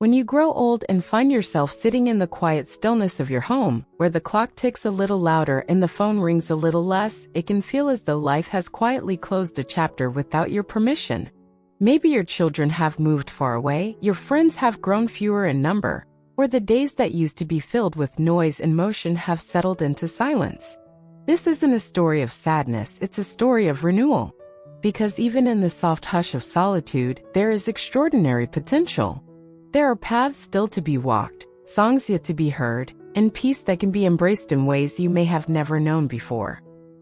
When you grow old and find yourself sitting in the quiet stillness of your home, where the clock ticks a little louder and the phone rings a little less, it can feel as though life has quietly closed a chapter without your permission. Maybe your children have moved far away, your friends have grown fewer in number, or the days that used to be filled with noise and motion have settled into silence. This isn't a story of sadness, it's a story of renewal. Because even in the soft hush of solitude, there is extraordinary potential. There are paths still to be walked, songs yet to be heard, and peace that can be embraced in ways you may have never known before.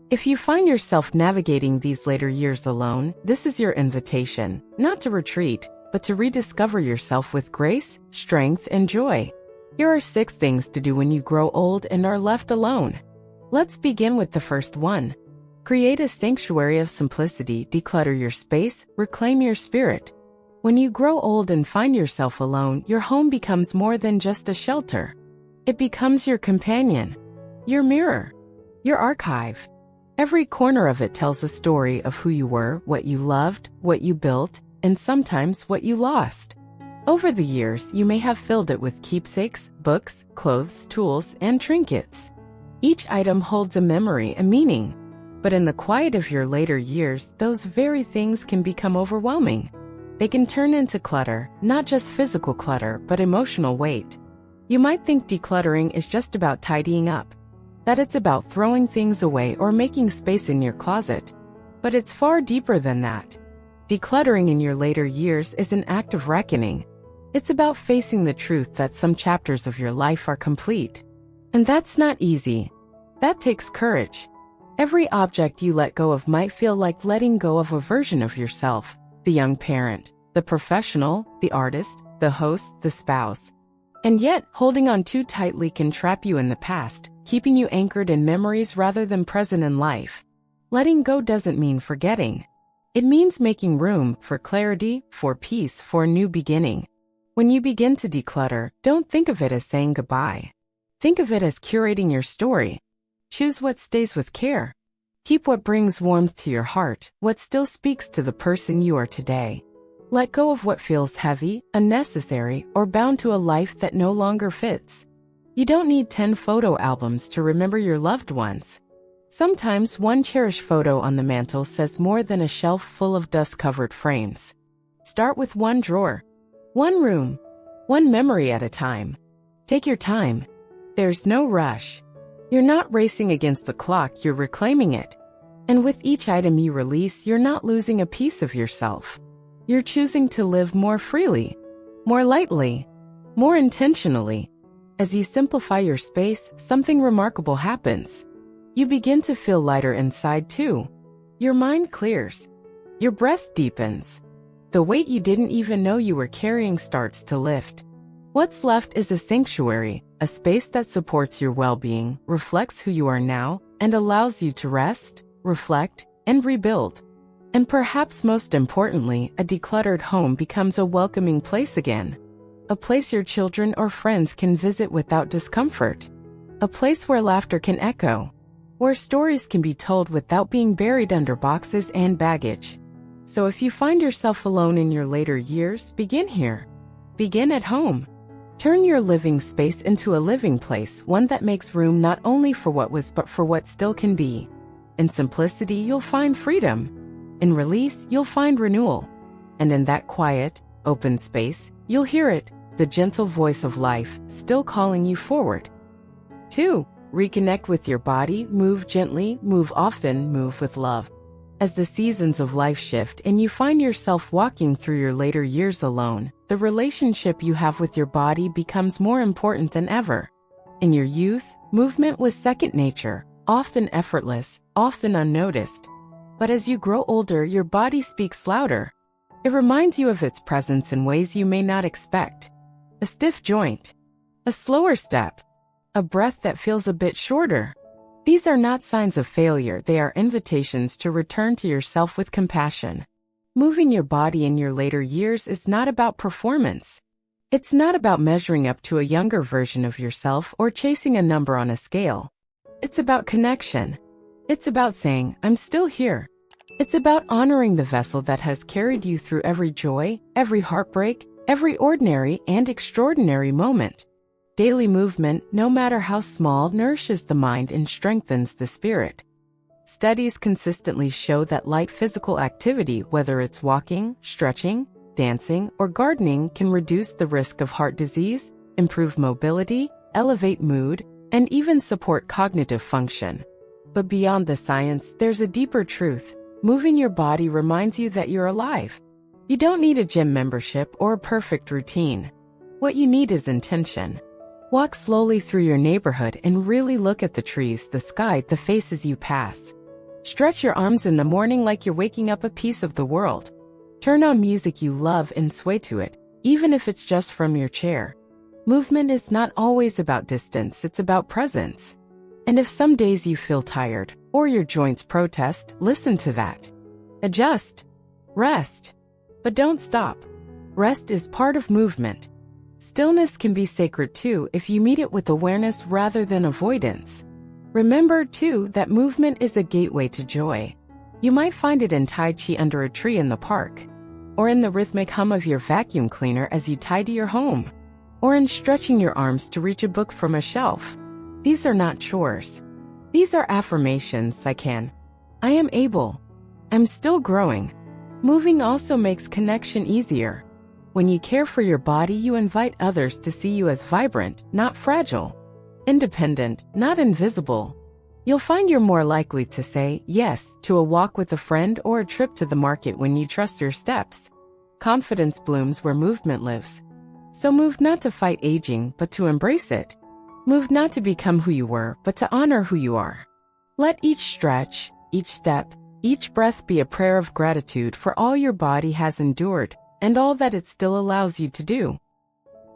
If you find yourself navigating these later years alone, this is your invitation, not to retreat, but to rediscover yourself with grace, strength, and joy. Here are 6 things to do when you grow old and are left alone. Let's begin with the first one. Create a sanctuary of simplicity, declutter your space, reclaim your spirit. When you grow old and find yourself alone, your home becomes more than just a shelter. It becomes your companion, your mirror, your archive. Every corner of it tells a story of who you were, what you loved, what you built, and sometimes what you lost. Over the years, you may have filled it with keepsakes, books, clothes, tools, and trinkets. Each item holds a memory, a meaning. But in the quiet of your later years, those very things can become overwhelming. They can turn into clutter, not just physical clutter, but emotional weight. You might think decluttering is just about tidying up, that it's about throwing things away or making space in your closet. But it's far deeper than that. Decluttering in your later years is an act of reckoning. It's about facing the truth that some chapters of your life are complete. And that's not easy. That takes courage. Every object you let go of might feel like letting go of a version of yourself. The young parent, the professional, the artist, the host, the spouse. And yet, holding on too tightly can trap you in the past, keeping you anchored in memories rather than present in life. Letting go doesn't mean forgetting. It means making room for clarity, for peace, for a new beginning. When you begin to declutter, don't think of it as saying goodbye. Think of it as curating your story. Choose what stays with care. Keep what brings warmth to your heart, what still speaks to the person you are today. Let go of what feels heavy, unnecessary, or bound to a life that no longer fits. You don't need 10 photo albums to remember your loved ones. Sometimes one cherished photo on the mantle says more than a shelf full of dust-covered frames. Start with one drawer, one room, one memory at a time. Take your time. There's no rush. You're not racing against the clock, you're reclaiming it. And with each item you release, you're not losing a piece of yourself. You're choosing to live more freely, more lightly, more intentionally. As you simplify your space, something remarkable happens. You begin to feel lighter inside too. Your mind clears. Your breath deepens. The weight you didn't even know you were carrying starts to lift. What's left is a sanctuary, a space that supports your well-being, reflects who you are now, and allows you to rest, reflect, and rebuild. And perhaps most importantly, a decluttered home becomes a welcoming place again. A place your children or friends can visit without discomfort. A place where laughter can echo. Where stories can be told without being buried under boxes and baggage. So if you find yourself alone in your later years, begin here. Begin at home. Turn your living space into a living place, one that makes room not only for what was but for what still can be. In simplicity, you'll find freedom. In release, you'll find renewal. And in that quiet, open space, you'll hear it, the gentle voice of life, still calling you forward. 2. Reconnect with your body, move gently, move often, move with love. As the seasons of life shift and you find yourself walking through your later years alone, the relationship you have with your body becomes more important than ever. In your youth, movement was second nature, often effortless, often unnoticed. But as you grow older, your body speaks louder. It reminds you of its presence in ways you may not expect. A stiff joint, a slower step, a breath that feels a bit shorter. These are not signs of failure, they are invitations to return to yourself with compassion. Moving your body in your later years is not about performance. It's not about measuring up to a younger version of yourself or chasing a number on a scale. It's about connection. It's about saying, I'm still here. It's about honoring the vessel that has carried you through every joy, every heartbreak, every ordinary and extraordinary moment. Daily movement, no matter how small, nourishes the mind and strengthens the spirit. Studies consistently show that light physical activity, whether it's walking, stretching, dancing, or gardening, can reduce the risk of heart disease, improve mobility, elevate mood, and even support cognitive function. But beyond the science, there's a deeper truth. Moving your body reminds you that you're alive. You don't need a gym membership or a perfect routine. What you need is intention. Walk slowly through your neighborhood and really look at the trees, the sky, the faces you pass. Stretch your arms in the morning like you're waking up a piece of the world. Turn on music you love and sway to it, even if it's just from your chair. Movement is not always about distance, it's about presence. And if some days you feel tired, or your joints protest, listen to that. Adjust. Rest. But don't stop. Rest is part of movement. Stillness can be sacred too if you meet it with awareness rather than avoidance. Remember too that movement is a gateway to joy. You might find it in Tai Chi under a tree in the park, or in the rhythmic hum of your vacuum cleaner as you tidy your home, or in stretching your arms to reach a book from a shelf. These are not chores. These are affirmations. I can. I am able. I'm still growing. Moving also makes connection easier. When you care for your body, you invite others to see you as vibrant, not fragile. Independent, not invisible. You'll find you're more likely to say yes to a walk with a friend or a trip to the market when you trust your steps. Confidence blooms where movement lives. So move not to fight aging, but to embrace it. Move not to become who you were, but to honor who you are. Let each stretch, each step, each breath be a prayer of gratitude for all your body has endured and all that it still allows you to do.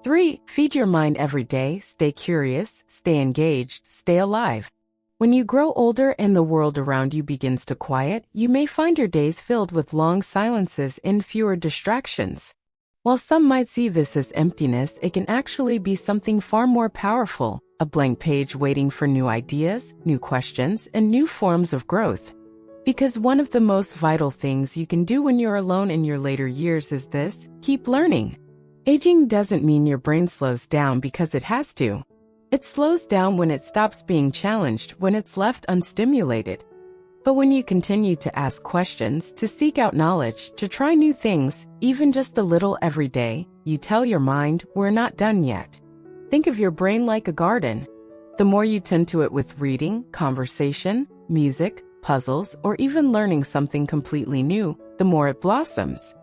3. Feed your mind every day. Stay curious, stay engaged, stay alive. When you grow older and the world around you begins to quiet, you may find your days filled with long silences and fewer distractions. While some might see this as emptiness, it can actually be something far more powerful, a blank page waiting for new ideas, new questions, and new forms of growth. Because one of the most vital things you can do when you're alone in your later years is this: keep learning. Aging doesn't mean your brain slows down because it has to. It slows down when it stops being challenged, when it's left unstimulated. But when you continue to ask questions, to seek out knowledge, to try new things, even just a little every day, you tell your mind, we're not done yet. Think of your brain like a garden. The more you tend to it with reading, conversation, music, puzzles, or even learning something completely new, the more it blossoms.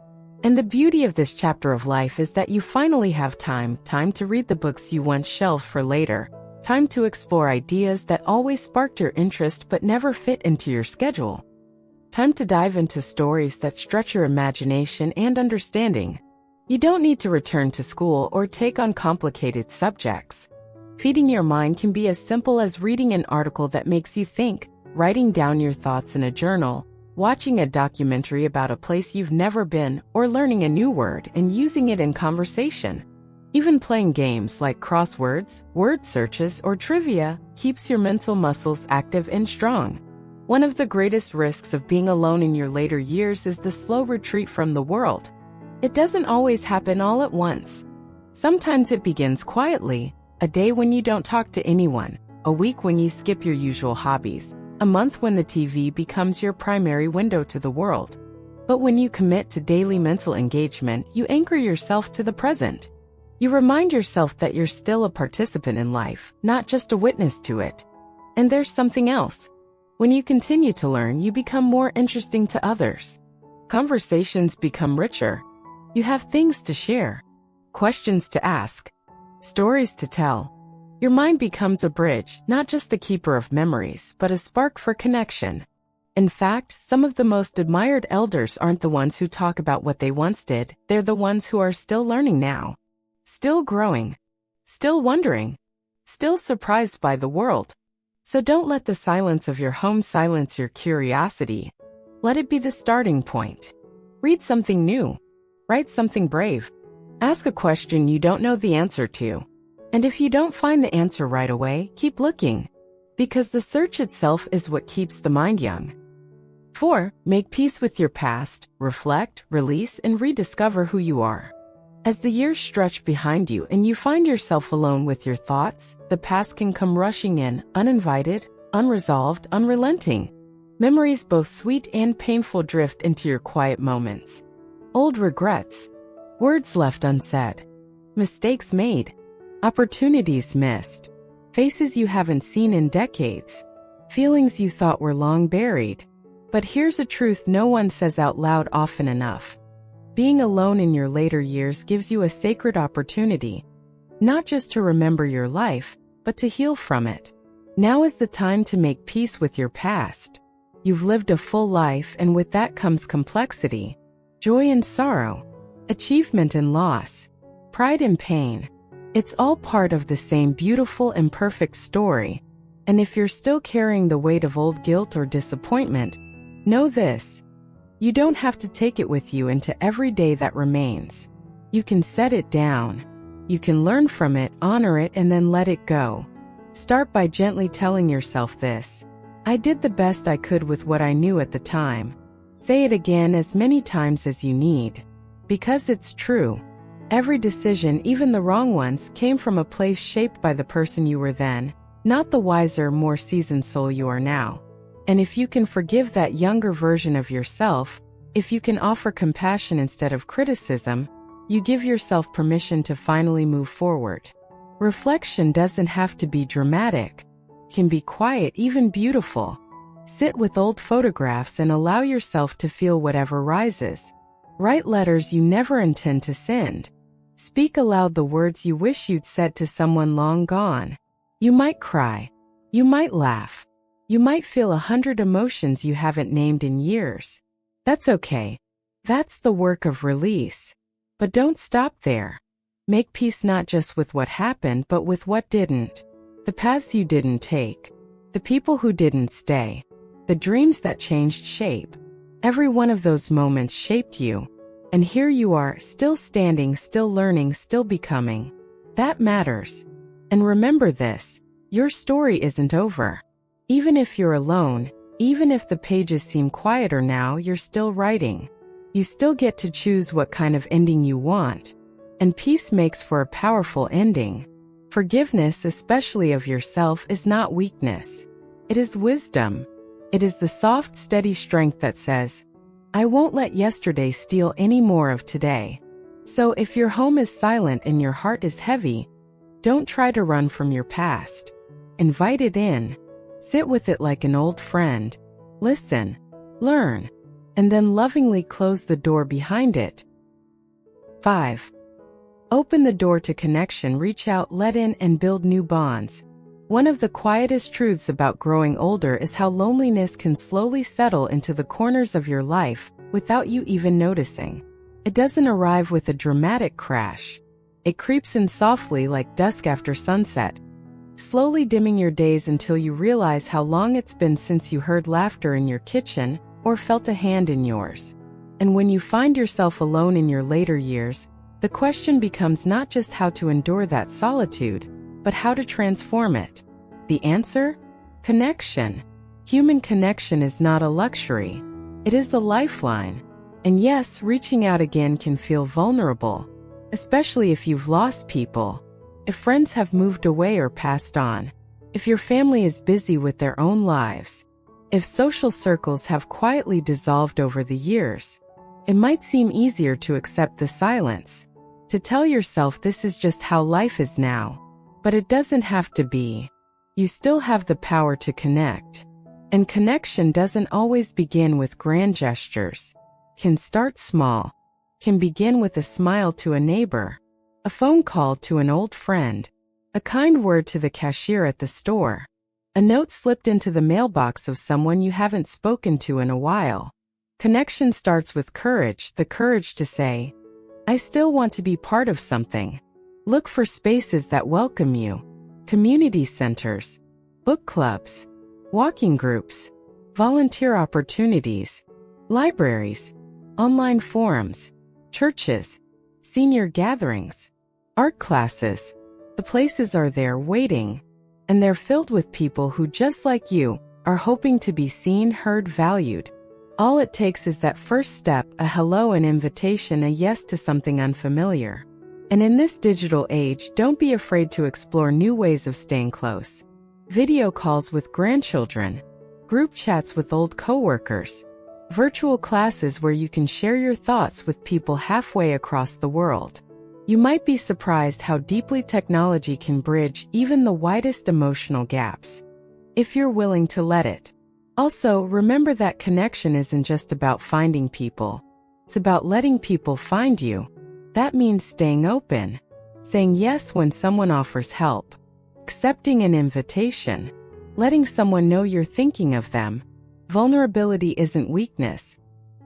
And the beauty of this chapter of life is that you finally have time to read the books you once shelved for later, time to explore ideas that always sparked your interest but never fit into your schedule, time to dive into stories that stretch your imagination and understanding. You don't need to return to school or take on complicated subjects. Feeding your mind can be as simple as reading an article that makes you think, writing down your thoughts in a journal, watching a documentary about a place you've never been, or learning a new word and using it in conversation. Even playing games like crosswords, word searches, or trivia keeps your mental muscles active and strong. One of the greatest risks of being alone in your later years is the slow retreat from the world. It doesn't always happen all at once. Sometimes it begins quietly, a day when you don't talk to anyone, a week when you skip your usual hobbies, a month when the TV becomes your primary window to the world. But when you commit to daily mental engagement, you anchor yourself to the present. You remind yourself that you're still a participant in life, not just a witness to it. And there's something else. When you continue to learn, you become more interesting to others. Conversations become richer. You have things to share, questions to ask, stories to tell. Your mind becomes a bridge, not just the keeper of memories, but a spark for connection. In fact, some of the most admired elders aren't the ones who talk about what they once did, they're the ones who are still learning now. Still growing. Still wondering. Still surprised by the world. So don't let the silence of your home silence your curiosity. Let it be the starting point. Read something new. Write something brave. Ask a question you don't know the answer to. And if you don't find the answer right away, keep looking. Because the search itself is what keeps the mind young. 4. Make peace with your past, reflect, release, and rediscover who you are. As the years stretch behind you and you find yourself alone with your thoughts, the past can come rushing in, uninvited, unresolved, unrelenting. Memories both sweet and painful drift into your quiet moments. Old regrets, words left unsaid, mistakes made, opportunities missed, faces you haven't seen in decades, feelings you thought were long buried. But here's a truth no one says out loud often enough. Being alone in your later years gives you a sacred opportunity, not just to remember your life, but to heal from it. Now is the time to make peace with your past. You've lived a full life, and with that comes complexity, joy and sorrow, achievement and loss, pride and pain. It's all part of the same beautiful and perfect story. And if you're still carrying the weight of old guilt or disappointment, know this: you don't have to take it with you into every day that remains. You can set it down. You can learn from it, honor it, and then let it go. Start by gently telling yourself this: I did the best I could with what I knew at the time. Say it again as many times as you need. Because it's true. Every decision, even the wrong ones, came from a place shaped by the person you were then, not the wiser, more seasoned soul you are now. And if you can forgive that younger version of yourself, if you can offer compassion instead of criticism, you give yourself permission to finally move forward. Reflection doesn't have to be dramatic. It can be quiet, even beautiful. Sit with old photographs and allow yourself to feel whatever rises. Write letters you never intend to send. Speak aloud the words you wish you'd said to someone long gone. You might cry. You might laugh. You might feel 100 emotions you haven't named in years. That's okay. That's the work of release. But don't stop there. Make peace not just with what happened, but with what didn't. The paths you didn't take. The people who didn't stay. The dreams that changed shape. Every one of those moments shaped you. And here you are, still standing, still learning, still becoming. That matters. And remember this: your story isn't over. Even if you're alone, even if the pages seem quieter now, you're still writing. You still get to choose what kind of ending you want. And peace makes for a powerful ending. Forgiveness, especially of yourself, is not weakness. It is wisdom. It is the soft, steady strength that says, I won't let yesterday steal any more of today. So if your home is silent and your heart is heavy, don't try to run from your past. Invite it in. Sit with it like an old friend. Listen, learn, and then lovingly close the door behind it. 5. Open the door to connection, reach out, let in, and build new bonds. One of the quietest truths about growing older is how loneliness can slowly settle into the corners of your life without you even noticing. It doesn't arrive with a dramatic crash. It creeps in softly like dusk after sunset, slowly dimming your days until you realize how long it's been since you heard laughter in your kitchen or felt a hand in yours. And when you find yourself alone in your later years, the question becomes not just how to endure that solitude, but how to transform it. The answer? Connection. Human connection is not a luxury. It is a lifeline. And yes, reaching out again can feel vulnerable, especially if you've lost people, if friends have moved away or passed on, if your family is busy with their own lives, if social circles have quietly dissolved over the years. It might seem easier to accept the silence, to tell yourself this is just how life is now. But it doesn't have to be. You still have the power to connect. And connection doesn't always begin with grand gestures. Can start small. Can begin with a smile to a neighbor, a phone call to an old friend, a kind word to the cashier at the store, a note slipped into the mailbox of someone you haven't spoken to in a while. Connection starts with courage, the courage to say, I still want to be part of something. Look for spaces that welcome you. Community centers, book clubs, walking groups, volunteer opportunities, libraries, online forums, churches, senior gatherings, art classes. The places are there waiting, and they're filled with people who, just like you, are hoping to be seen, heard, valued. All it takes is that first step, a hello, an invitation, a yes to something unfamiliar. And in this digital age, don't be afraid to explore new ways of staying close. Video calls with grandchildren, group chats with old coworkers, virtual classes where you can share your thoughts with people halfway across the world. You might be surprised how deeply technology can bridge even the widest emotional gaps, if you're willing to let it. Also, remember that connection isn't just about finding people. It's about letting people find you. That means staying open, saying yes when someone offers help, accepting an invitation, letting someone know you're thinking of them. Vulnerability isn't weakness.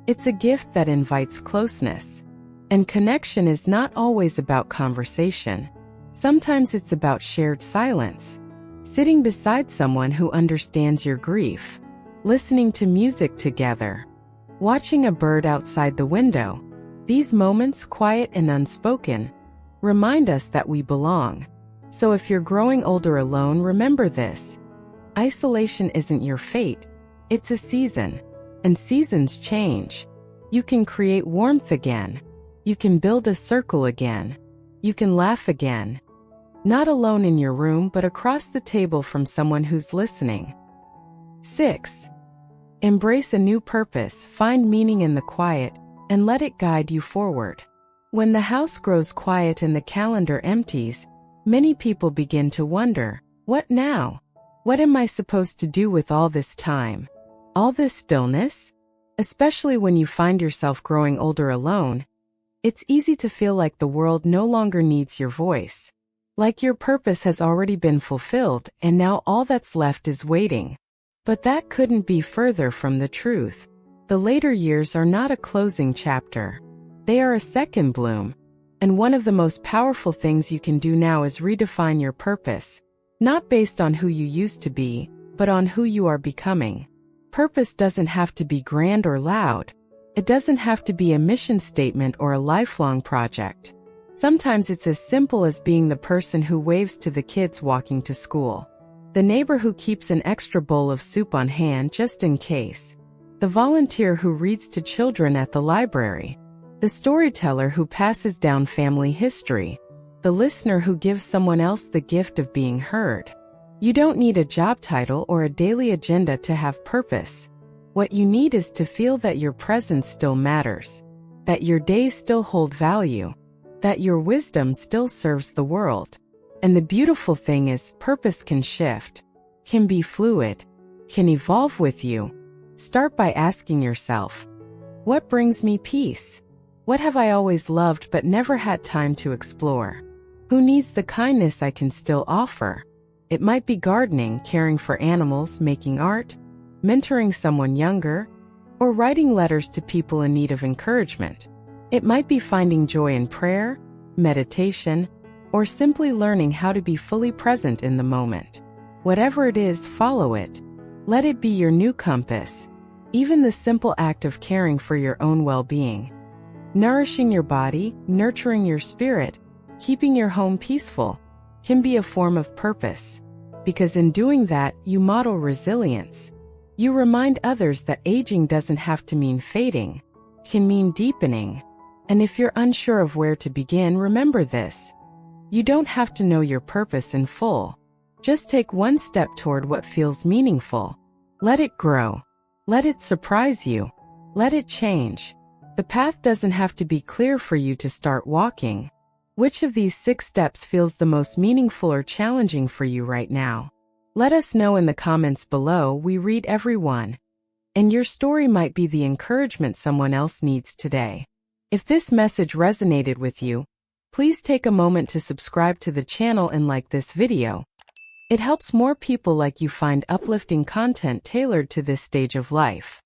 It's a gift that invites closeness. And connection is not always about conversation. Sometimes it's about shared silence. Sitting beside someone who understands your grief. Listening to music together. Watching a bird outside the window. These moments, quiet and unspoken, remind us that we belong. So if you're growing older alone, remember this. Isolation isn't your fate. It's a season. And seasons change. You can create warmth again. You can build a circle again. You can laugh again. Not alone in your room, but across the table from someone who's listening. 6. Embrace a new purpose, find meaning in the quiet, and let it guide you forward. When the house grows quiet and the calendar empties, many people begin to wonder, what now? What am I supposed to do with all this time? All this stillness? Especially when you find yourself growing older alone, it's easy to feel like the world no longer needs your voice. Like your purpose has already been fulfilled and now all that's left is waiting. But that couldn't be further from the truth. The later years are not a closing chapter. They are a second bloom. And one of the most powerful things you can do now is redefine your purpose, not based on who you used to be, but on who you are becoming. Purpose doesn't have to be grand or loud. It doesn't have to be a mission statement or a lifelong project. Sometimes it's as simple as being the person who waves to the kids walking to school, the neighbor who keeps an extra bowl of soup on hand just in case, the volunteer who reads to children at the library, the storyteller who passes down family history, the listener who gives someone else the gift of being heard. You don't need a job title or a daily agenda to have purpose. What you need is to feel that your presence still matters, that your days still hold value, that your wisdom still serves the world. And the beautiful thing is, purpose can shift, can be fluid, can evolve with you. Start by asking yourself, what brings me peace? What have I always loved but never had time to explore? Who needs the kindness I can still offer? It might be gardening, caring for animals, making art, mentoring someone younger, or writing letters to people in need of encouragement. It might be finding joy in prayer, meditation, or simply learning how to be fully present in the moment. Whatever it is, follow it. Let it be your new compass. Even the simple act of caring for your own well-being, nourishing your body, nurturing your spirit, keeping your home peaceful, can be a form of purpose. Because in doing that, you model resilience. You remind others that aging doesn't have to mean fading, it can mean deepening. And if you're unsure of where to begin, remember this. You don't have to know your purpose in full. Just take one step toward what feels meaningful. Let it grow. Let it surprise you. Let it change. The path doesn't have to be clear for you to start walking. Which of these 6 steps feels the most meaningful or challenging for you right now? Let us know in the comments below. We read every one. And your story might be the encouragement someone else needs today. If this message resonated with you, please take a moment to subscribe to the channel and like this video. It helps more people like you find uplifting content tailored to this stage of life.